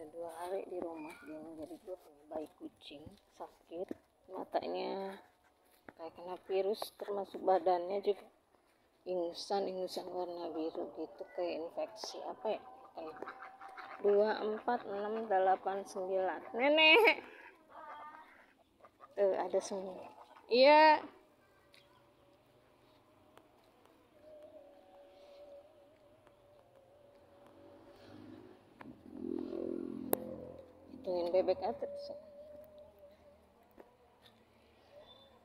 udah 2 hari di rumah gini, jadi gue punya bayi kucing sakit, matanya kayak kena virus, termasuk badannya juga ingusan warna biru gitu, kayak infeksi apa ya, kena 2, 4, 6, 8, 9. Nenek ada semua. Iya, hitungin bebek aja.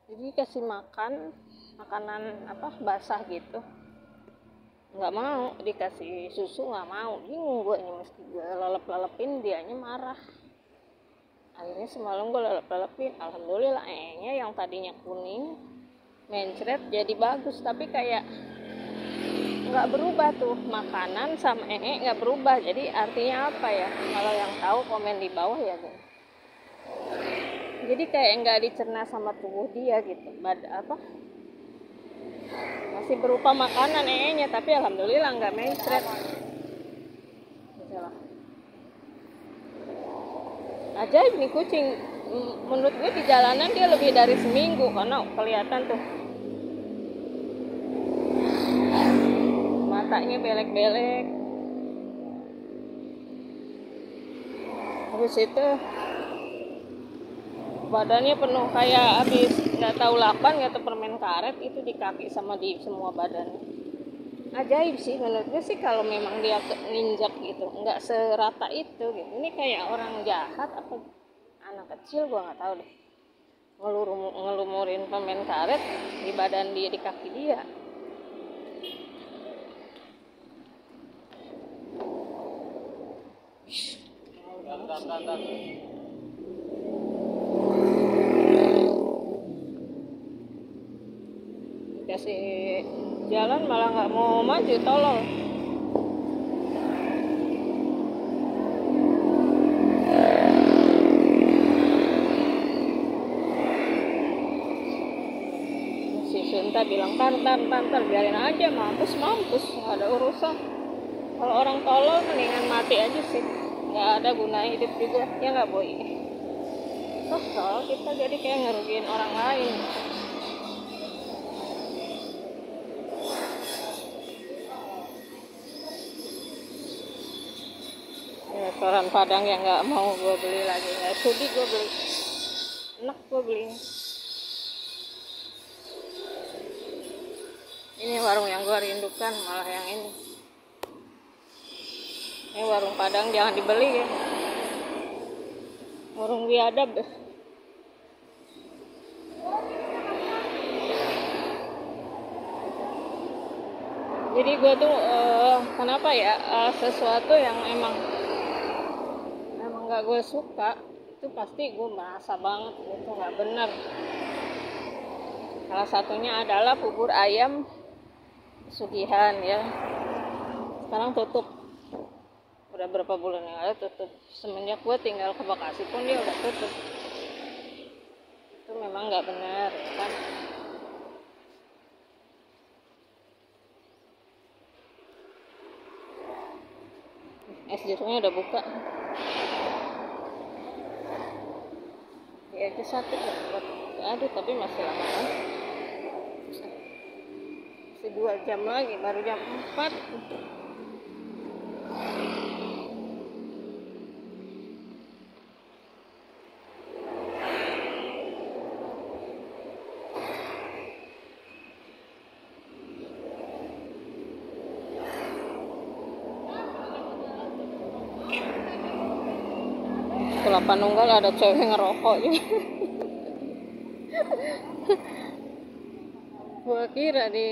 Jadi kasih makanan apa basah gitu, nggak mau. Dikasih susu nggak mau, bingung gue ini, mesti gue lelep-lelepin, dianya marah. Akhirnya semalam gue lelep-lelepin, alhamdulillah yang tadinya kuning mencret jadi bagus, tapi kayak nggak berubah tuh, makanan sama nggak berubah. Jadi artinya apa ya, kalau yang tahu komen di bawah ya gitu. Jadi kayak nggak dicerna sama tubuh dia gitu, masih berupa makanan nya, tapi alhamdulillah nggak mencret. Ajaib nih kucing, menurut gue di jalanan dia lebih dari seminggu, karena kelihatan tuh matanya belek-belek. Habis itu badannya penuh kayak habis nggak tahu lapan, nggak tahu permen karet itu di kaki sama di semua badannya. Ajaib sih menurut gue sih, kalau memang dia nginjak gitu nggak serata itu gitu. Ini kayak orang jahat apa anak kecil, gue nggak tahu deh, ngelumurin permen karet di badan dia, di kaki dia. Kasih jalan malah nggak mau maju, tolol. Si Sunta bilang tantar biarin aja, mampus nggak ada urusan. Kalau orang tolol mendingan mati aja sih, nggak ada guna hidup juga, ya nggak boy. Kesel kita jadi kayak ngerugiin orang lain. Restoran Padang yang nggak mau gue beli lagi, nggak sudi gue beli, enak gue beli. Ini warung yang gue rindukan malah yang ini. Ini warung Padang jangan dibeli ya, warung biadab. Jadi gue tuh kenapa ya, sesuatu yang emang nggak gue suka itu pasti gue merasa banget itu nggak benar. Salah satunya adalah bubur ayam Sugihan ya, sekarang tutup, udah berapa bulan yang lalu tutup. Semenjak gue tinggal ke Bekasi pun dia udah tutup. Itu memang nggak benar ya kan. Es jeruknya udah buka. Ya aja satu buat aduh, tapi masih lama kan, masih 2 jam lagi, baru jam 4. Kelapa Nunggal ada cewek ngerokok juga. Gua kira di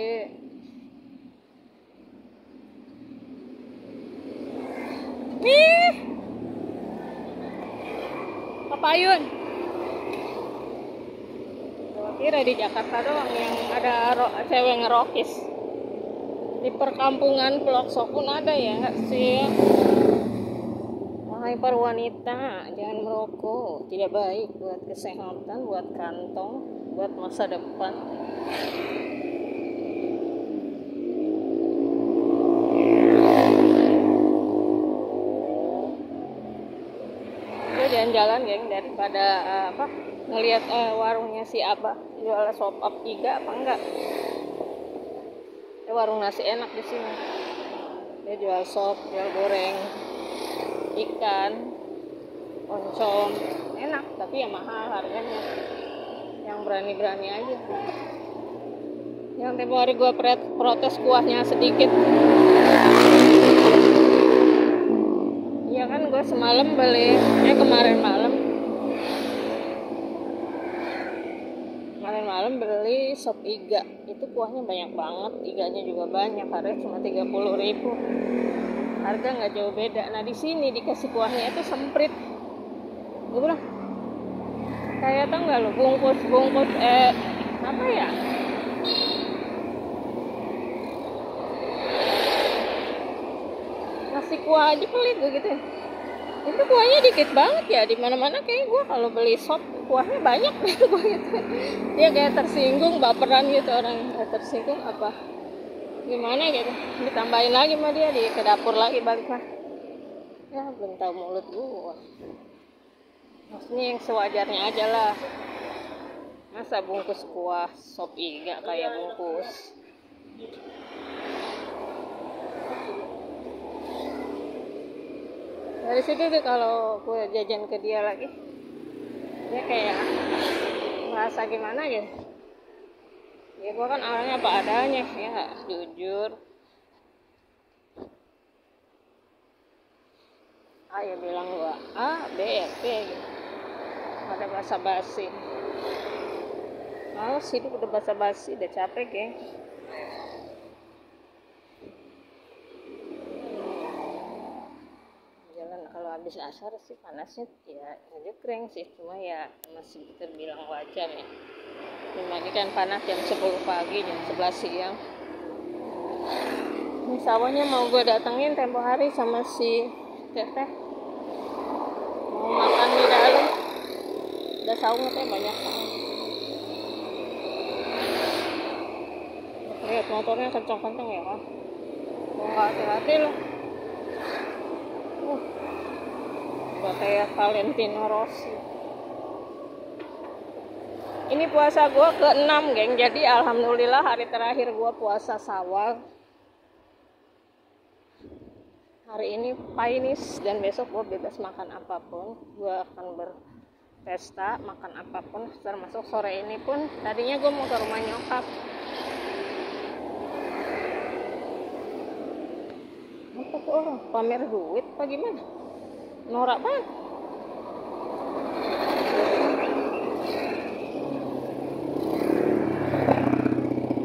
Papayun. Gua kira di Jakarta doang yang ada cewek ngerokis. Di perkampungan Pelokso pun ada ya nggak sih? Wahai para wanita, jangan merokok, tidak baik buat kesehatan, buat kantong, buat masa depan. jalan-jalan geng, daripada ngelihat warungnya si Abah jual sop up iga apa enggak. Warung nasi enak di sini. Dia jual sop, jual goreng, ikan, oncom, enak, tapi ya mahal harganya. Yang berani-berani aja. Yang tempo hari gue protes kuahnya sedikit. Iya kan, gue semalam beli, kemarin malam beli sop iga, itu kuahnya banyak banget, iganya juga banyak, harganya cuma 30.000. Harga nggak jauh beda. Nah di sini dikasih kuahnya itu semprit. Gue bilang, kayak tau nggak lo, bungkus apa ya? Nasi kuah aja pelit gue gitu. Itu kuahnya dikit banget ya, di mana-mana kayak gue kalau beli sop kuahnya banyak gitu. Dia kayak tersinggung, baperan gitu orang, tersinggung apa gimana gitu, ditambahin lagi sama dia, ke dapur lagi balik lah. Ya belum tahu mulut gue. Maksudnya yang sewajarnya aja lah. Masa bungkus kuah sop iga kayak bungkus. Dari situ tuh kalau gue jajan ke dia lagi, dia kayak merasa gimana gitu. Ya gue kan orangnya apa adanya, ya jujur. Ya bilang gue A, B, C gitu. Ada basa-basi. Males hidup udah basa-basi, udah capek geng. Kalau habis asar sih panasnya ya ngejekreng sih, cuma ya masih terbilang wajar ya. Cuma ini kan panas jam 10 pagi, jam 11 siang. Ini sawahnya mau gue datengin tempo hari sama si Teteh. Mau makan di dalam. Udah saung teh banyak banget. Lihat motornya kencang-kencang ya kan. Mau nggak hati-hati loh. Kayak Valentino Rossi. Ini puasa gue ke-6 geng, jadi alhamdulillah hari terakhir gue puasa Syawal. Hari ini finish dan besok gue bebas makan apapun. Gue akan berpesta makan apapun, termasuk sore ini pun. Tadinya gue mau ke rumah nyokap. Apa tuh orang pamer duit apa gimana? Norak banget.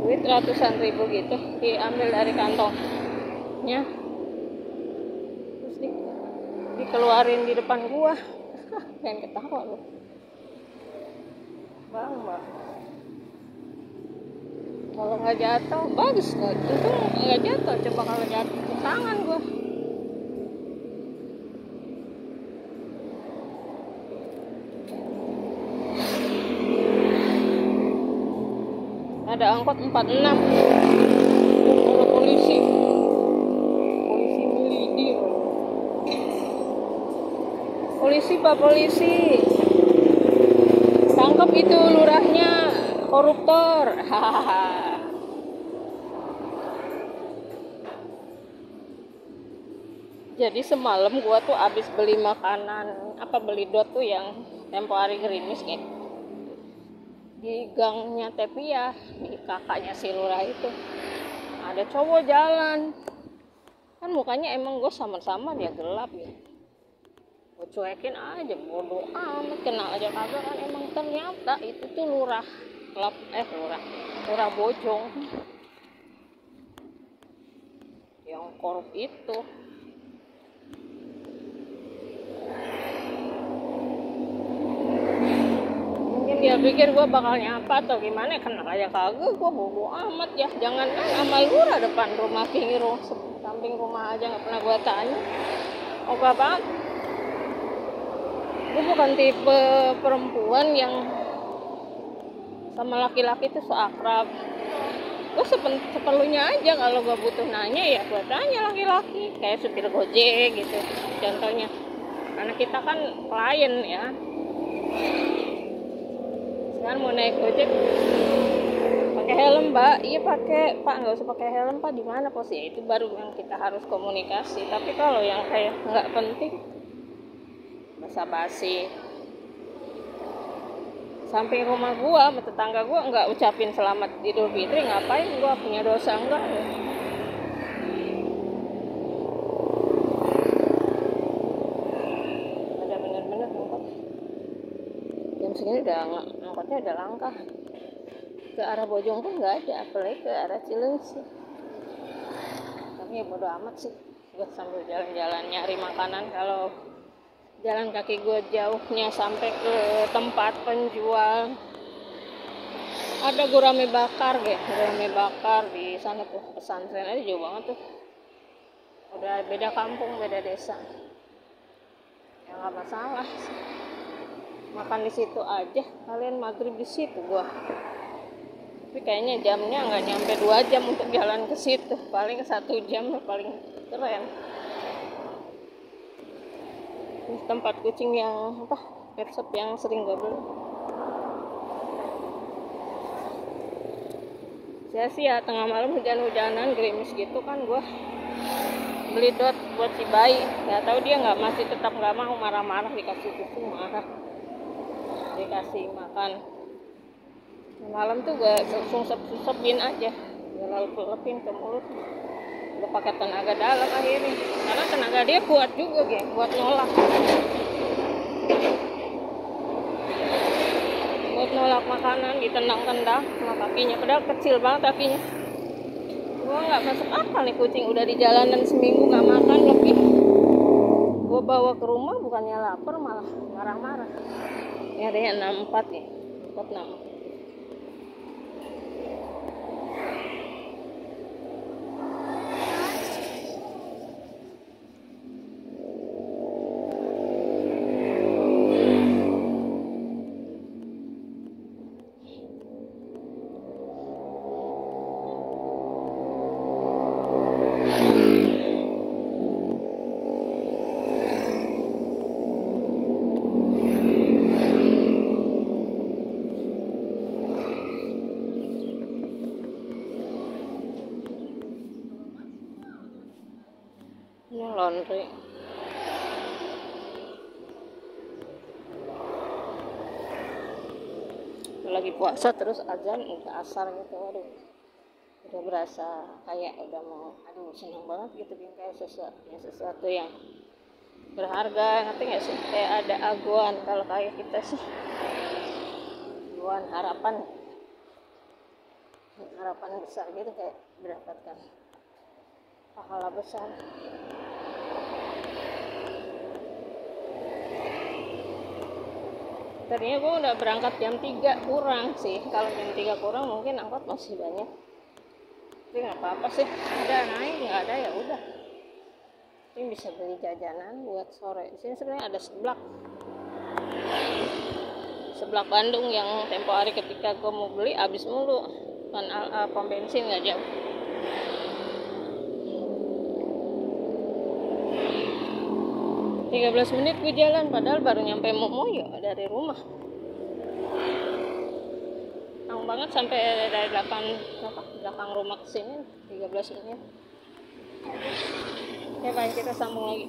Duit ratusan ribu gitu diambil dari kantongnya, terus dikeluarin di depan gua. Pengen ketawa loh. Bang. Kalau nggak jatuh bagus, nggak jatuh. Coba kalau jatuh ke tangan gua. Ada angkot 46, ada polisi melidi. Pak polisi, tangkap itu lurahnya koruptor. Hahaha. Jadi semalam gua tuh abis beli makanan, beli dot tuh yang tempo hari gerimis gitu. Di gangnya Tepia, di kakaknya si lurah itu ada cowok jalan, kan mukanya emang gue sama-sama dia gelap ya, gue cuekin aja, bodo amat, kenal aja kagak kan. Emang ternyata itu tuh lurah Bojong yang korup itu. Dia pikir gue bakal nyapa atau gimana, kenal aja kagak, gue bodo amat ya. Jangan kan sama lurah depan rumah Kiro, samping rumah aja nggak pernah gue tanya. Banget. Gue bukan tipe perempuan yang sama laki-laki tuh so akrab. Gue seperlunya aja, kalau gue butuh nanya ya gue tanya laki-laki, kayak supir Gojek gitu contohnya. karena kita kan klien ya. Sekarang mau naik ojek pakai helm, Mbak. Iya pakai, Pak. Nggak usah pakai helm, Pak. Di mana pos ya? Itu baru yang kita harus komunikasi. Tapi kalau yang kayak nggak penting, basa-basi. Samping rumah gua, tetangga gua nggak ucapin selamat Idul Fitri, ngapain gua punya dosa enggak? Ada bener-bener angkot. Jam segini udah angkotnya udah langka. Ke arah Bojong pun nggak ada, apalagi ke arah Cilengsi. Tapi ya bodo amat sih. Gua sambil jalan-jalan nyari makanan. Kalau jalan kaki gue jauhnya sampai ke tempat penjual, ada gurame bakar di sana tuh, pesantren aja jauh banget tuh, udah beda kampung beda desa ya, nggak masalah makan di situ aja. Kalian maghrib di situ, gua tapi kayaknya jamnya nggak nyampe 2 jam untuk jalan ke situ, paling 1 jam paling keren. Tempat kucing yang pet shop yang sering gue beli. Saya sih ya tengah malam hujan-hujanan gerimis gitu kan, gue beli dot buat si bayi. Nggak tahu dia masih tetap nggak mau, marah-marah, dikasih susu marah, dikasih makan. Malam tuh gue susupin aja, gue lepin ke mulut. Gue pakai tenaga dalam akhirnya, karena tenaga dia kuat juga, geng, buat nolak makanan, ditendang-tendang sama kakinya, padahal kecil banget kakinya. Gue nggak masuk akal nih, kucing udah di jalanan seminggu nggak makan lebih, gue bawa ke rumah bukannya lapar malah marah-marah. Ini adanya 64 ya, 46. Ini laundry. Lagi puasa terus azan udah asar gitu, aduh udah berasa kayak udah mau, aduh seneng banget gitu, kayak sesuatu yang berharga, ngerti nggak sih? Kayak ada aguan, kalau kayak kita sih aguan harapan besar gitu, kayak mendapatkan pahala besar. Tadinya gue udah berangkat jam 3 kurang sih, kalau jam 3 kurang mungkin angkot masih banyak, tapi nggak apa-apa sih, ada naik, nggak ada ya udah. Ini bisa beli jajanan buat sore. Di sini sebenarnya ada seblak Bandung yang tempo hari ketika gue mau beli habis mulu, pom bensin nggak jauh. Tiga 13 menit gue jalan, padahal baru nyampe Momoyo dari rumah. Lama banget sampai dari belakang rumah ke sini 13 menit. Oke, baik, kita sambung lagi.